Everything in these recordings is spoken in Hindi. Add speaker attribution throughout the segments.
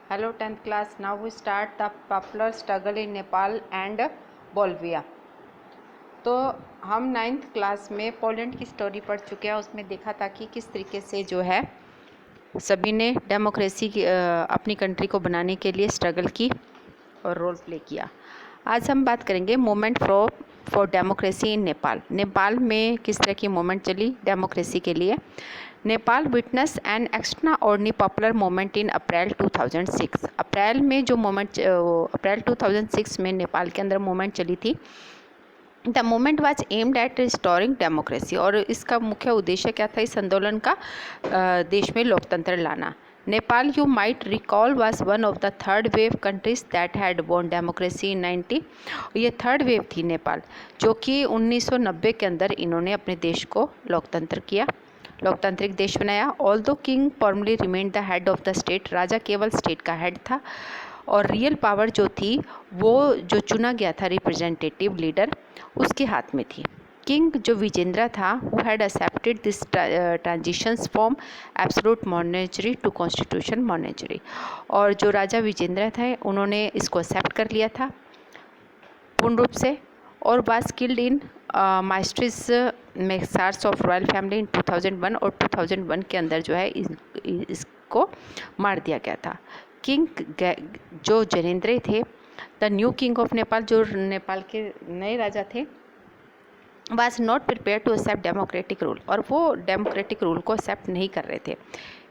Speaker 1: Hello 10th class. Now we start the popular struggle in Nepal and Bolivia. तो हम 9th क्लास में पोलैंड की स्टोरी पढ़ चुके हैं। उसमें देखा था कि किस तरीके से जो है सभी ने डेमोक्रेसी की अपनी कंट्री को बनाने के लिए स्ट्रगल की और रोल प्ले किया। आज हम बात करेंगे movement for democracy in Nepal. Nepal में किस तरह की मूवमेंट चली डेमोक्रेसी के लिए। Nepal witness an extraordinary popular movement in April 2006। April में जो मूवमेंट अप्रैल 2006 में नेपाल के अंदर मूवमेंट चली थी। The movement was aimed eight restoring democracy, और इसका मुख्य उद्देश्य क्या था इस आंदोलन का? देश में लोकतंत्र लाना। Nepal, you might recall, was one of the third wave countries that had won democracy in 90। ये थर्ड वेव थी नेपाल, जो कि 1990 के अंदर इन्होंने अपने देश को लोकतंत्र किया, लोकतांत्रिक देश बनाया। Although king formally remained the head of the state, राजा केवल स्टेट का हेड था और रियल पावर जो थी वो जो चुना गया था रिप्रेजेंटेटिव लीडर उसके हाथ में थी। किंग जो विजेंद्रा था who had accepted this transitions from absolute मोनेचरी to constitution मोनेचरी, और जो राजा विजेंद्रा थे उन्होंने इसको एक्सेप्ट कर लिया था पूर्ण रूप से, और was killed in mysterious massacres of royal family in 2001, और 2001 के अंदर जो है इसको मार दिया गया था। किंग जो जैनेन्द्र थे, the new king of Nepal, जो नेपाल के नए राजा थे, was not prepare to accept democratic rule, और वो डेमोक्रेटिक रूल को एक्सेप्ट नहीं कर रहे थे।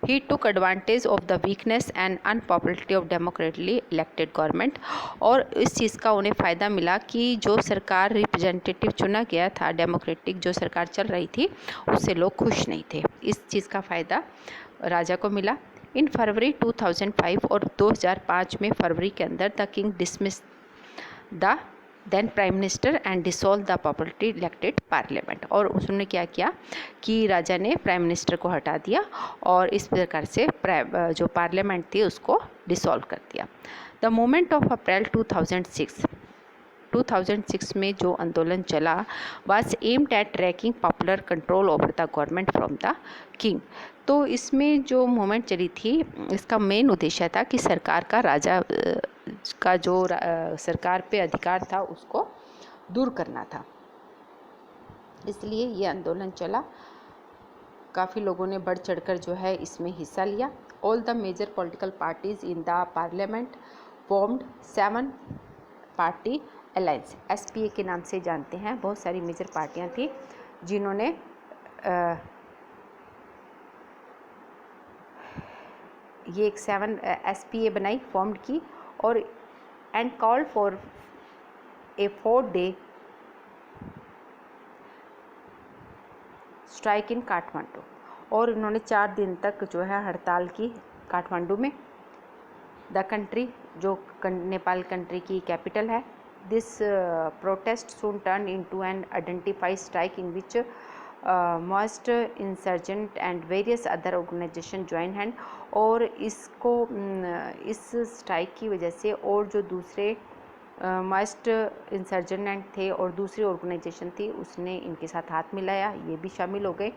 Speaker 1: He took advantage of the weakness and unpopularity of democratically elected government, और इस चीज़ का उन्हें फ़ायदा मिला कि जो सरकार रिप्रेजेंटेटिव चुना गया था, डेमोक्रेटिक जो सरकार चल रही थी उससे लोग खुश नहीं थे। इस चीज़ का फ़ायदा राजा को मिला। इन फरवरी 2005 और 2005 में फरवरी के अंदर the king dismiss the then prime minister and dissolve the popularly elected parliament, और उसने क्या किया कि राजा ने प्राइम मिनिस्टर को हटा दिया और इस प्रकार से जो पार्लियामेंट थी उसको डिसॉल्व कर दिया। द मूवमेंट ऑफ अप्रैल 2006 में जो आंदोलन चला was aimed at tracking popular control over the government from the king. तो इसमें जो मूवमेंट चली थी इसका मेन उद्देश्य था कि सरकार का राजा का जो सरकार पे अधिकार था उसको दूर करना था, इसलिए ये आंदोलन चला। काफ़ी लोगों ने बढ़ चढ़कर जो है इसमें हिस्सा लिया। All the major political parties in the parliament formed 7 party alliance, SPA के नाम से जानते हैं। बहुत सारी मेजर पार्टियां थी जिन्होंने ये एक 7 SPA बनाई, फॉर्म्ड की, और and called for a 4-day strike in Kathmandu, और इन्होंने 4 दिन तक जो है हड़ताल की काठमांडू में। द कंट्री जो नेपाल कंट्री की कैपिटल है। This protest soon turn into an identified strike in which most insurgent and various other organization join hand, और इसको इस स्ट्राइक की वजह से और जो दूसरे मस्ट इंसर्जेंट थे और दूसरी ऑर्गेनाइजेशन थी उसने इनके साथ हाथ मिलाया, ये भी शामिल हो गए।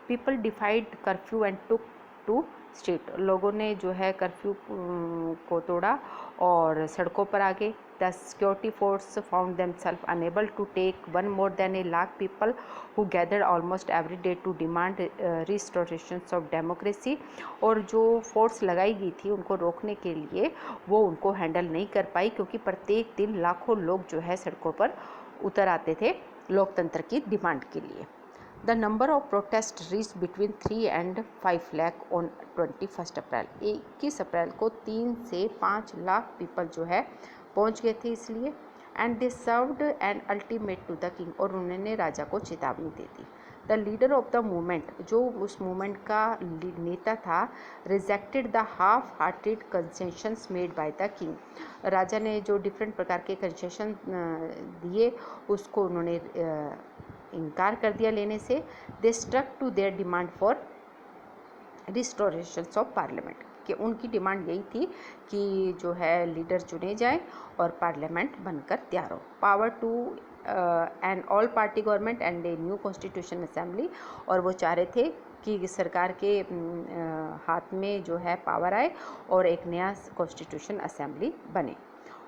Speaker 1: People defied curfew and took to street, लोगों ने जो है कर्फ्यू को तोड़ा और सड़कों पर आ गए। The security force found themself unable to take one more than a lakh people who gathered almost every day to demand restoration of democracy, और जो फोर्स लगाई गई थी उनको रोकने के लिए वो उनको हैंडल नहीं कर पाई, क्योंकि प्रत्येक दिन लाखों लोग जो है सड़कों पर उतर आते थे लोकतंत्र की डिमांड के लिए। The number of protest reach between 3 and 5 lakh on 21 अप्रैल, 21 अप्रैल को 3 से 5 लाख पीपल जो है पहुंच गए थे इसलिए। And they served an ultimatum to the king, और उन्होंने राजा को चेतावनी दे दी। The leader of the movement, जो उस मूवमेंट का नेता था, rejected the half hearted concessions made by the king, राजा ने जो डिफरेंट प्रकार के कंसेशन दिए उसको उन्होंने इनकार कर दिया लेने से। They struck to their demand for restoration of parliament, कि उनकी डिमांड यही थी कि जो है लीडर चुने जाए और पार्लियामेंट बनकर तैयार हो। Power to an all party government and a new constitution assembly, और वो चाह रहे थे की सरकार के हाथ में जो है पावर आए और एक नया कॉन्स्टिट्यूशन असेंबली बने।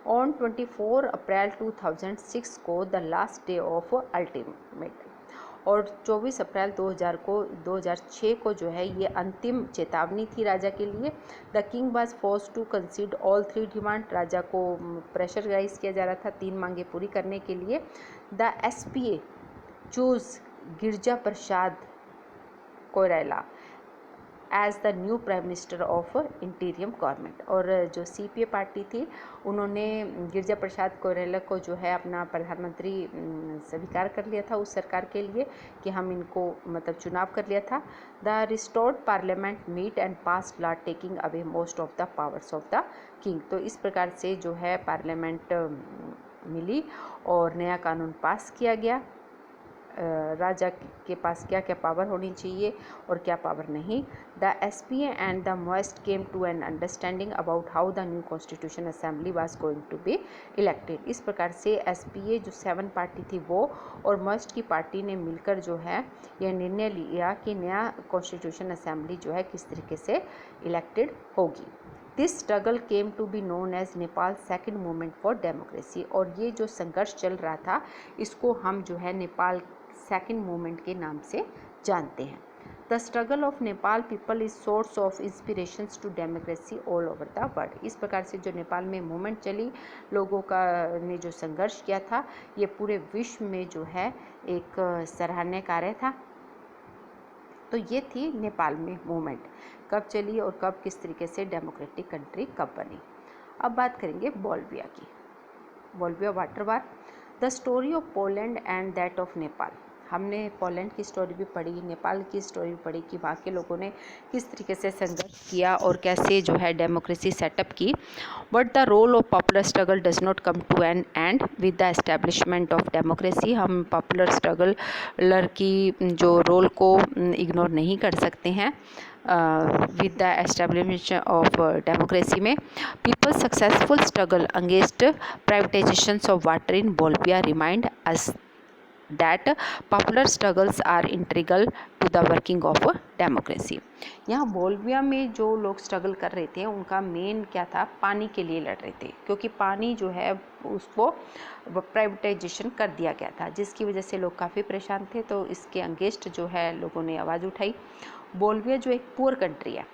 Speaker 1: ऑन 24 अप्रैल 2006 को the last day of ultimate, और 24 अप्रैल 2006 को जो है ये अंतिम चेतावनी थी राजा के लिए। The king was forced to concede all 3 demand, राजा को प्रेशराइज किया जा रहा था 3 मांगे पूरी करने के लिए। The SPA choose Girija Prasad Koirala as the new prime minister of interim government, और जो CPA पार्टी थी उन्होंने गिरजा प्रसाद कोइराला को जो है अपना प्रधानमंत्री स्वीकार कर लिया था उस सरकार के लिए कि हम इनको मतलब चुनाव कर लिया था। The restored parliament meet and pass law taking away most of the powers of the king, तो इस प्रकार से जो है पार्लियामेंट मिली और नया कानून पास किया गया। राजा के पास क्या क्या पावर होनी चाहिए और क्या पावर नहीं। The SPA and the most came to an understanding about how the new constitution assembly was going to be elected. इस प्रकार से SPA जो 7 पार्टी थी वो और मोस्ट की पार्टी ने मिलकर जो है यह निर्णय लिया कि नया कॉन्स्टिट्यूशन असेंबली जो है किस तरीके से इलेक्टेड होगी। This struggle came to be known as Nepal second movement for democracy, और ये जो संघर्ष चल रहा था इसको हम जो है नेपाल सेकेंड मूवमेंट के नाम से जानते हैं। The struggle of Nepal people is source of inspirations to democracy all over the world. इस प्रकार से जो नेपाल में मूवमेंट चली, लोगों का ने जो संघर्ष किया था, ये पूरे विश्व में जो है एक सराहनीय कार्य था। तो ये थी नेपाल में मूवमेंट कब चली और कब किस तरीके से डेमोक्रेटिक कंट्री कब बनी। अब बात करेंगे बोल्विया की। Bolivia water war, the story of Poland and that of Nepal. हमने पोलैंड की स्टोरी भी पढ़ी, नेपाल की स्टोरी भी पढ़ी कि वहाँ के लोगों ने किस तरीके से संघर्ष किया और कैसे जो है डेमोक्रेसी सेटअप की। But the role of popular struggle does not come to an end with the establishment of democracy. हम पॉपुलर स्ट्रगलर की जो रोल को इग्नोर नहीं कर सकते हैं with the establishment of democracy में। People's successful struggle against privatizations of water in Bolivia remind us that popular struggles are integral to the working of democracy। यहाँ बोल्विया में जो लोग स्ट्रगल कर रहे थे उनका मेन क्या था, पानी के लिए लड़ रहे थे, क्योंकि पानी जो है उसको प्राइवेटाइजेशन कर दिया गया था जिसकी वजह से लोग काफ़ी परेशान थे। तो इसके अगेंस्ट जो है लोगों ने आवाज़ उठाई। बोल्विया जो एक पुअर कंट्री है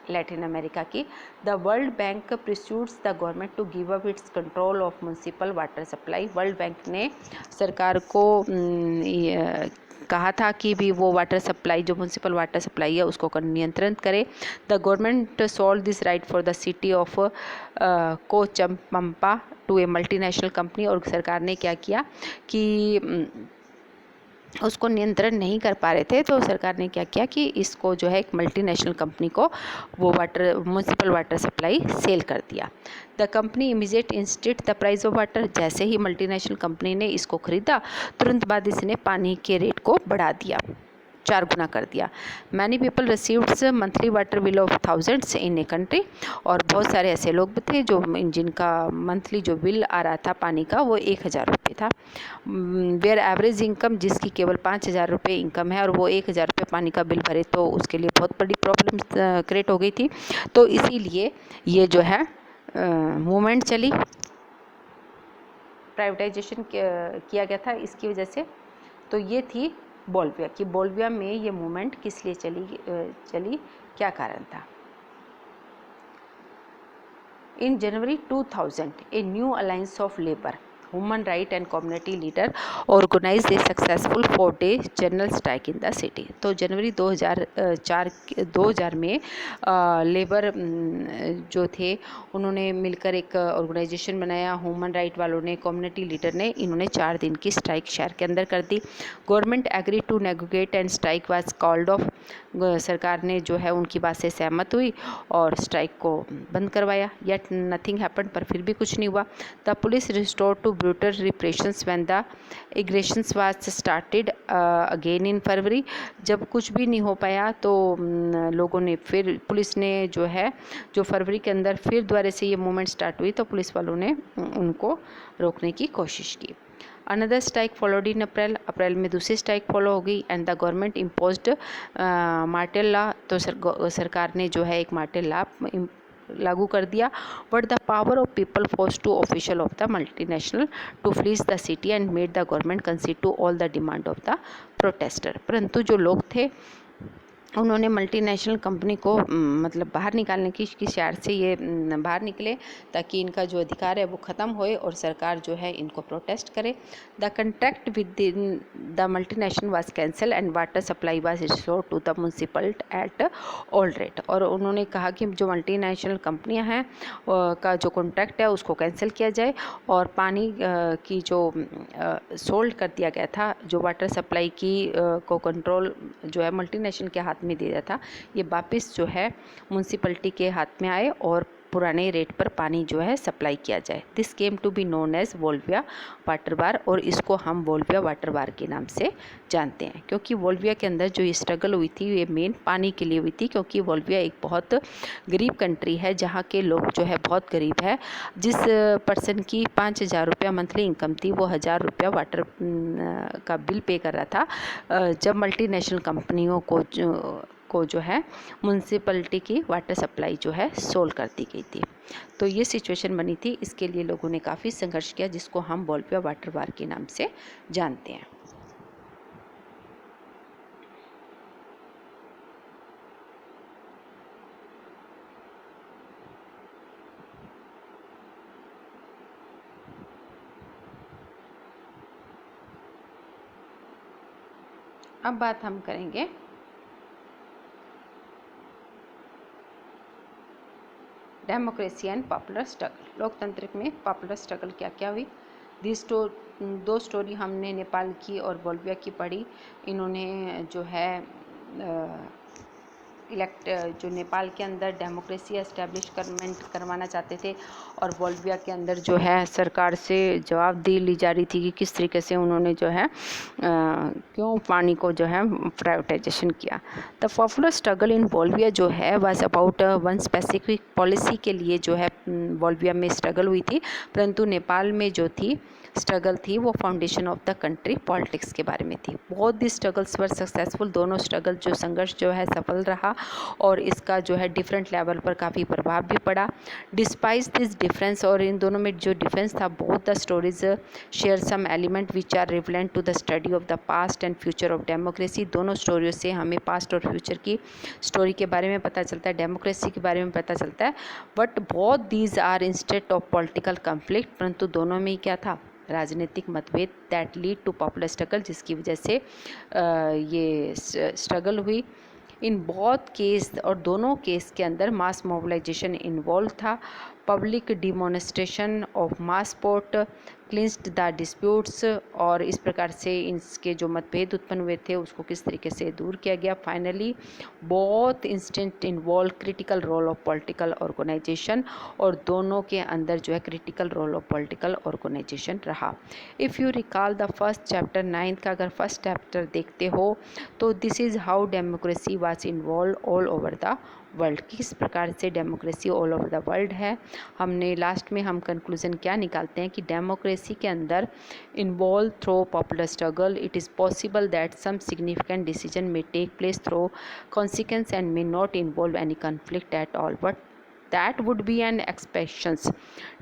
Speaker 1: लैटिन अमेरिका की। The World Bank pressured the government to give up its control of municipal water supply. World Bank ने सरकार को कहा था कि भी वो वाटर सप्लाई जो म्यूनसिपल वाटर सप्लाई है उसको नियंत्रण करे। The government sold this right for the city of Cochabamba to a multinational company. और सरकार ने क्या किया कि उसको नियंत्रण नहीं कर पा रहे थे, तो सरकार ने क्या किया कि इसको जो है एक मल्टीनेशनल कंपनी को वो water municipal water supply sell कर दिया। The company immediate instate the price of water. जैसे ही मल्टीनेशनल कंपनी ने इसको खरीदा तुरंत बाद इसने पानी के रेट को बढ़ा दिया, 4 गुना कर दिया। Many people received monthly water bill of thousands in a country. और बहुत सारे ऐसे लोग थे जो जिनका मंथली जो बिल आ रहा था पानी का वो 1000 रुपये था। वेयर एवरेज इनकम, जिसकी केवल 5000 रुपये इनकम है और वो 1000 रुपये पानी का बिल भरे तो उसके लिए बहुत बड़ी प्रॉब्लम क्रिएट हो गई थी। तो इसीलिए ये जो है मूवमेंट चली, प्राइवेटाइजेशन किया गया था इसकी वजह से। तो ये थी बोल्विया की। बोल्विया में ये मूवमेंट किस लिए चली, क्या कारण था। In January 2000 a new alliance of labour, human right and community leader organize a successful 4-day general strike in the city. तो जनवरी 2000 में लेबर जो थे उन्होंने मिलकर एक ऑर्गेनाइजेशन बनाया। ह्यूमन राइट वालों ने, कम्युनिटी लीडर ने, इन्होंने 4 दिन की स्ट्राइक शहर के अंदर कर दी। Government agree to negotiate and strike was called off. सरकार ने जो है उनकी बात से सहमत हुई और स्ट्राइक को बंद करवाया। येट नथिंग हैपेंड, पर फिर भी कुछ नहीं हुआ। The police resorted to brutal repressions when the aggressions was started again in February. जब कुछ भी नहीं हो पाया तो लोगों ने फिर, पुलिस ने जो है जो फरवरी के अंदर फिर दोबारा से ये मूवमेंट स्टार्ट हुई तो पुलिस वालों ने उनको रोकने की कोशिश की। अनदर स्ट्राइक फॉलोड इन अप्रैल में दूसरी स्ट्राइक फॉलो हो गई and the government imposed Martel law. तो सरकार ने जो है एक मार्टेल लॉ लागू कर दिया। But the power of people force to official of the multinational to flee the city and made the government concede to all the demand of the protester. परंतु जो लोग थे उन्होंने मल्टीनेशनल कंपनी को मतलब बाहर निकालने की शहर से ये बाहर निकले ताकि इनका जो अधिकार है वो ख़त्म होए और सरकार जो है इनको प्रोटेस्ट करे। The contract with the multinational was cancel and water supply was restored to the municipality at old rate. और उन्होंने कहा कि जो मल्टीनेशनल कंपनियां हैं का जो कॉन्ट्रैक्ट है उसको कैंसिल किया जाए और पानी की जो सोल्ड कर दिया गया था, जो वाटर सप्लाई की को कंट्रोल जो है मल्टीनेशनल के हाथ में दिया था, ये वापस जो है म्यूनसिपलिटी के हाथ में आए और पुराने रेट पर पानी जो है सप्लाई किया जाए। This came to be known as Bolivia water war और इसको हम वोल्विया वाटर बार के नाम से जानते हैं क्योंकि वोल्विया के अंदर जो ये स्ट्रगल हुई थी ये मेन पानी के लिए हुई थी क्योंकि वोल्विया एक बहुत गरीब कंट्री है जहाँ के लोग जो है बहुत गरीब है। जिस पर्सन की 5,000 रुपया मंथली इनकम थी वो 1,000 रुपया वाटर का बिल पे कर रहा था जब मल्टीनेशनल कंपनियों को जो है म्यूनसिपलिटी की वाटर सप्लाई जो है सोल्व कर दी गई थी। तो ये सिचुएशन बनी थी, इसके लिए लोगों ने काफ़ी संघर्ष किया जिसको हम वोल्विया वाटर बार के नाम से जानते हैं। अब बात हम करेंगे डेमोक्रेसी एंड पॉपुलर स्ट्रगल। लोकतंत्र में पॉपुलर स्ट्रगल क्या क्या हुई। दो स्टोरी हमने नेपाल की और बोल्विया की पढ़ी। इन्होंने जो है जो नेपाल के अंदर डेमोक्रेसी एस्टेब्लिश करवाना चाहते थे और बोल्विया के अंदर जो है सरकार से जवाबदेही ली जा रही थी कि किस तरीके से उन्होंने जो है क्यों पानी को जो है प्राइवेटाइजेशन किया। The popular struggle in Bolivia जो है was about one specific policy के लिए जो है बोल्विया में स्ट्रगल हुई थी, परंतु नेपाल में जो थी स्ट्रगल थी वो foundation of the country politics के बारे में थी। बहुत दी स्ट्रगल्स वर सक्सेसफुल, दोनों स्ट्रगल जो संघर्ष जो है सफल रहा और इसका जो है डिफरेंट लेवल पर काफ़ी प्रभाव भी पड़ा। डिस्पाइट दिस डिफरेंस, और इन दोनों में जो डिफरेंस था, both the stories share some element which are relevant to the study of the past and future of democracy. दोनों स्टोरियों से हमें पास्ट और फ्यूचर की स्टोरी के बारे में पता चलता है, डेमोक्रेसी के बारे में पता चलता है। But both these are instead of political conflict, परंतु दोनों में क्या था, राजनीतिक मतभेद that lead to popular struggle, जिसकी वजह से ये स्ट्रगल हुई। इन बहुत केस और दोनों केस के अंदर मास मोबिलाइजेशन इन्वॉल्व था। Public demonstration of mass sport clinched the disputes, और इस प्रकार से इनके जो मतभेद उत्पन्न हुए थे उसको किस तरीके से दूर किया गया। Finally both instant involve critical role of political organisation, और दोनों के अंदर जो है critical role of political organisation रहा। If you recall the first chapter 9 का अगर फर्स्ट चैप्टर देखते हो तो this is how democracy was involve all over the world, किस प्रकार से democracy all over the world है। हमने लास्ट में हम कंक्लूजन क्या निकालते हैं कि डेमोक्रेसी के अंदर involve through popular struggle, it is possible that some significant decision may take place through consequence and may not involve any conflict at all, but that would be an exceptions.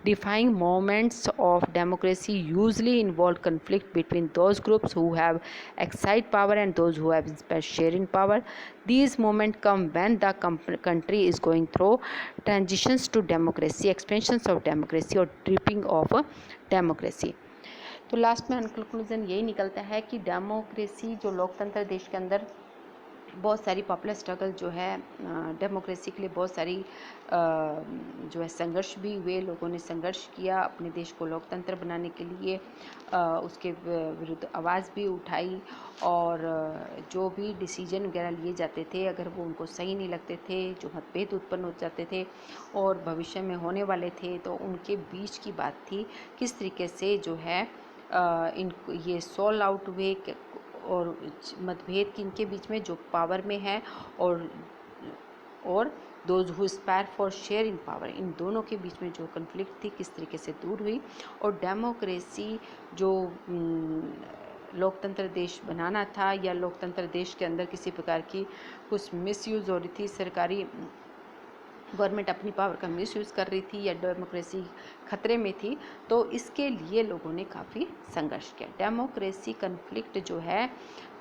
Speaker 1: Defining moments of democracy usually involve conflict between those groups who have exercised power and those who have sharing power. These moments come when the country is going through transitions to democracy, expansions of democracy or dripping of democracy. तो लास्ट में कंक्लूजन यही निकलता है कि डेमोक्रेसी जो लोकतंत्र देश के अंदर बहुत सारी पॉपुलर स्ट्रगल जो है डेमोक्रेसी के लिए बहुत सारी जो है संघर्ष भी हुए, लोगों ने संघर्ष किया अपने देश को लोकतंत्र बनाने के लिए, उसके विरुद्ध आवाज़ भी उठाई, और जो भी डिसीजन वगैरह लिए जाते थे अगर वो उनको सही नहीं लगते थे, जो मतभेद उत्पन्न हो जाते थे और भविष्य में होने वाले थे, तो उनके बीच की बात थी किस तरीके से जो है ये सॉल्व आउट हुए, और मतभेद किनके बीच में, जो पावर में है और those who aspire for sharing power, इन दोनों के बीच में जो कन्फ्लिक्ट थी किस तरीके से दूर हुई। और डेमोक्रेसी जो लोकतंत्र देश बनाना था या लोकतंत्र देश के अंदर किसी प्रकार की कुछ मिसयूज़ हो रही थी, सरकारी गवर्नमेंट अपनी पावर का मिसयूज़ कर रही थी या डेमोक्रेसी खतरे में थी, तो इसके लिए लोगों ने काफ़ी संघर्ष किया। डेमोक्रेसी कन्फ्लिक्ट जो है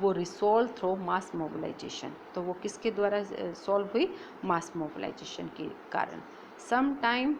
Speaker 1: वो रिसॉल्व थ्रू मास मोबिलाइजेशन, तो वो किसके द्वारा सॉल्व हुई? मास मोबिलाइजेशन के कारण। Some time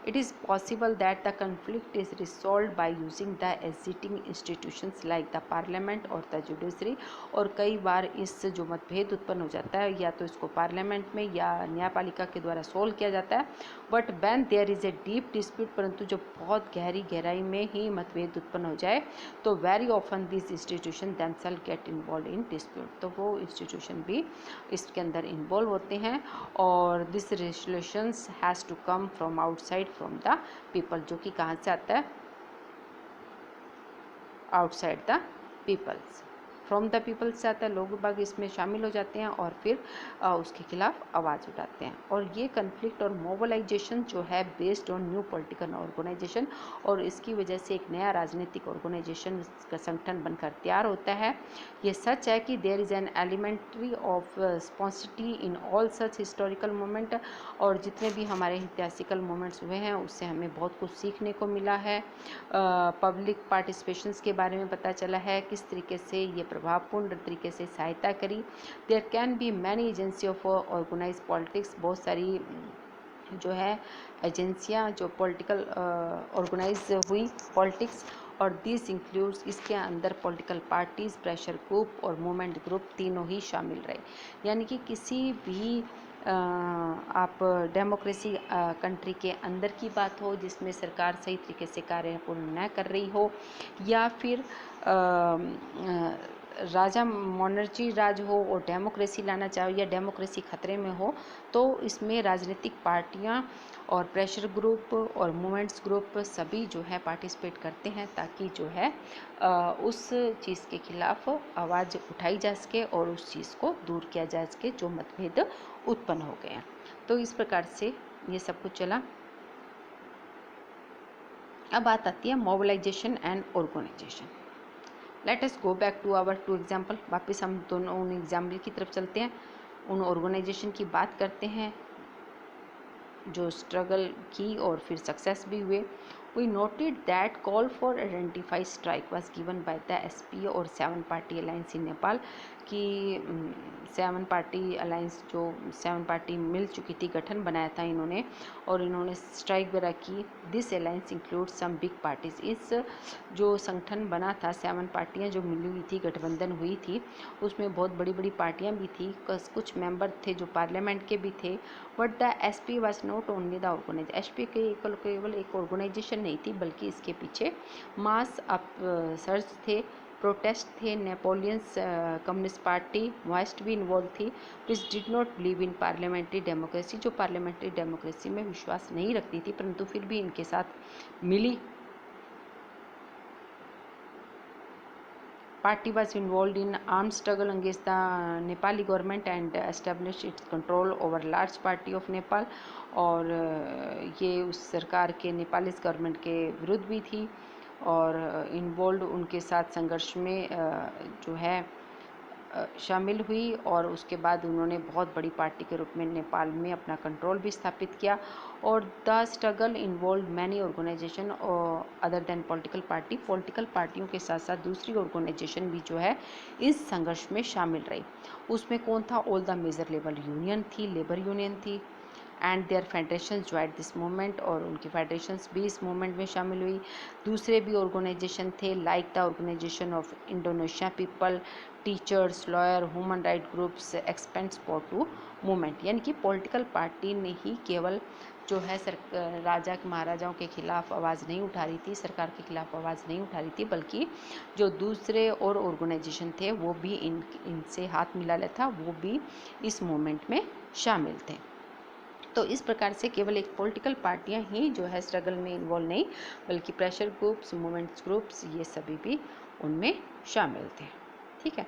Speaker 1: it is possible that the conflict is resolved by using the existing institutions like the parliament or the judiciary, और कई बार इस जो मतभेद उत्पन्न हो जाता है या तो इसको पार्लियामेंट में या न्यायपालिका के द्वारा सोल्व किया जाता है। But when there is a deep dispute, परंतु जब बहुत गहराई में ही मतभेद उत्पन्न हो जाए तो very often this institution themselves get involve in dispute, तो वो इंस्टीट्यूशन भी इसके अंदर इन्वॉल्व होते हैं। और this resolutions has to come from outside from the people, जो कि कहाँ से आता है? Outside the peoples, from the people से आता है। लोग बाग इसमें शामिल हो जाते हैं और फिर उसके खिलाफ आवाज़ उठाते हैं। और ये कन्फ्लिक्ट और मोबिलाइजेशन जो है based on new political organisation, और इसकी वजह से एक नया राजनीतिक ऑर्गेनाइजेशन का संगठन बनकर तैयार होता है। ये सच है कि there is an elementary of spontaneity in all such historical moment, और जितने भी हमारे ऐतिहासिकल मोमेंट्स हुए हैं उससे हमें बहुत कुछ सीखने को मिला है। पब्लिक पार्टिसिपेशंस के बारे में पता चला है, किस तरीके से ये प्रभावपूर्ण तरीके से सहायता करी। There can be many agency of organize politics, बहुत सारी जो है एजेंसियां जो पॉलिटिकल ऑर्गेनाइज हुई पॉलिटिक्स, और दिस इंक्लूड्स, इसके अंदर पॉलिटिकल पार्टीज, प्रेशर ग्रुप और मूवमेंट ग्रुप तीनों ही शामिल रहे। यानी कि किसी भी आप डेमोक्रेसी कंट्री के अंदर की बात हो जिसमें सरकार सही तरीके से कार्य पूर्ण न कर रही हो, या फिर राजा मोनर्ची राज हो और डेमोक्रेसी लाना चाहो, या डेमोक्रेसी खतरे में हो, तो इसमें राजनीतिक पार्टियां और प्रेशर ग्रुप और मूवमेंट्स ग्रुप सभी जो है पार्टिसिपेट करते हैं, ताकि जो है उस चीज़ के खिलाफ आवाज़ उठाई जा सके और उस चीज़ को दूर किया जा सके जो मतभेद उत्पन्न हो गए हैं। तो इस प्रकार से ये सब कुछ चला। अब बात आती है mobilization and organization. Let us go back to our two example, वापस हम दोनों उन एग्जाम्पल की तरफ चलते हैं, उन ऑर्गेनाइजेशन की बात करते हैं जो स्ट्रगल की और फिर सक्सेस भी हुए। We noted that call for identify strike was given by the SP और 7 पार्टी अलायंस इन नेपाल, कि 7 पार्टी अलायंस जो 7 पार्टी मिल चुकी थी, गठन बनाया था इन्होंने, और इन्होंने स्ट्राइक वगैरह की। This alliance include some big parties, इस जो संगठन बना था 7 पार्टियां जो मिली हुई थी, गठबंधन हुई थी, उसमें बहुत बड़ी बड़ी पार्टियां भी थी, कुछ मेंबर थे जो पार्लियामेंट के भी थे। But the SP was not only the organize, SP के केवल एक ऑर्गेनाइजेशन नहीं थी, बल्कि इसके पीछे मास सर्च थे, प्रोटेस्ट थे, नेपोलियंस कम्युनिस्ट पार्टी माओइस्ट भी इन्वॉल्व थी, which did not believe in parliamentary democracy, जो पार्लियामेंट्री डेमोक्रेसी में विश्वास नहीं रखती थी, परंतु फिर भी इनके साथ मिली। Party was involved in armed struggle against the Nepali government and established its control over large party of Nepal, और ये उस सरकार के नेपाली गवर्नमेंट के विरुद्ध भी थी और इन्वॉल्व उनके साथ संघर्ष में जो है शामिल हुई, और उसके बाद उन्होंने बहुत बड़ी पार्टी के रूप में नेपाल में अपना कंट्रोल भी स्थापित किया। और the struggle involve many organization other than political party, political पार्टियों के साथ साथ दूसरी ऑर्गेनाइजेशन भी जो है इस संघर्ष में शामिल रही। उसमें कौन था? All the major level union थी, लेबर यूनियन थी, and their federation joint this movement, और उनकी फेडरेशंस भी इस मूवमेंट में शामिल हुई। दूसरे भी ऑर्गेनाइजेशन थे like the organization of Indonesia people, teachers, lawyer, human right groups, expand support to movement. यानी कि पॉलिटिकल पार्टी ने ही केवल जो है राजा महाराजाओं के खिलाफ आवाज़ नहीं उठा रही थी, सरकार के खिलाफ आवाज़ नहीं उठा रही थी, बल्कि जो दूसरे और ऑर्गेनाइजेशन थे वो भी इनसे हाथ मिला लेता था, वो भी इस मूवमेंट में शामिल थे। तो इस प्रकार से केवल एक पॉलिटिकल पार्टियां ही जो है स्ट्रगल में इन्वॉल्व नहीं, बल्कि प्रेशर ग्रुप्स, मूवमेंट्स ग्रुप्स, ये सभी भी उनमें शामिल थे। ठीक है,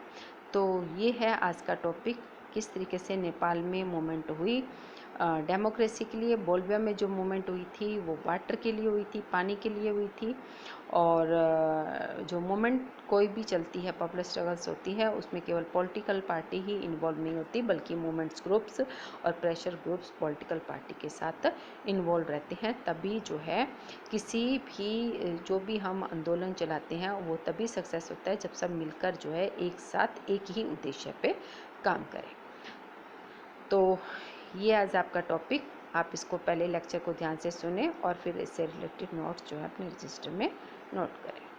Speaker 1: तो ये है आज का टॉपिक किस तरीके से नेपाल में मूवमेंट हुई डेमोक्रेसी के लिए। बोल्विया में जो मूवमेंट हुई थी वो वाटर के लिए हुई थी, पानी के लिए हुई थी। और जो मूवमेंट कोई भी चलती है, पॉपुलर स्ट्रगल्स होती है, उसमें केवल पॉलिटिकल पार्टी ही इन्वॉल्व नहीं होती, बल्कि मूवमेंट्स ग्रुप्स और प्रेशर ग्रुप्स पॉलिटिकल पार्टी के साथ इन्वॉल्व रहते हैं। तभी जो है किसी भी जो भी हम आंदोलन चलाते हैं वो तभी सक्सेस होता है जब सब मिलकर जो है एक साथ एक ही उद्देश्य पे काम करें। तो ये आज आपका टॉपिक, आप इसको पहले लेक्चर को ध्यान से सुने और फिर इससे रिलेटेड नोट्स जो है अपने रजिस्टर में नोट करें।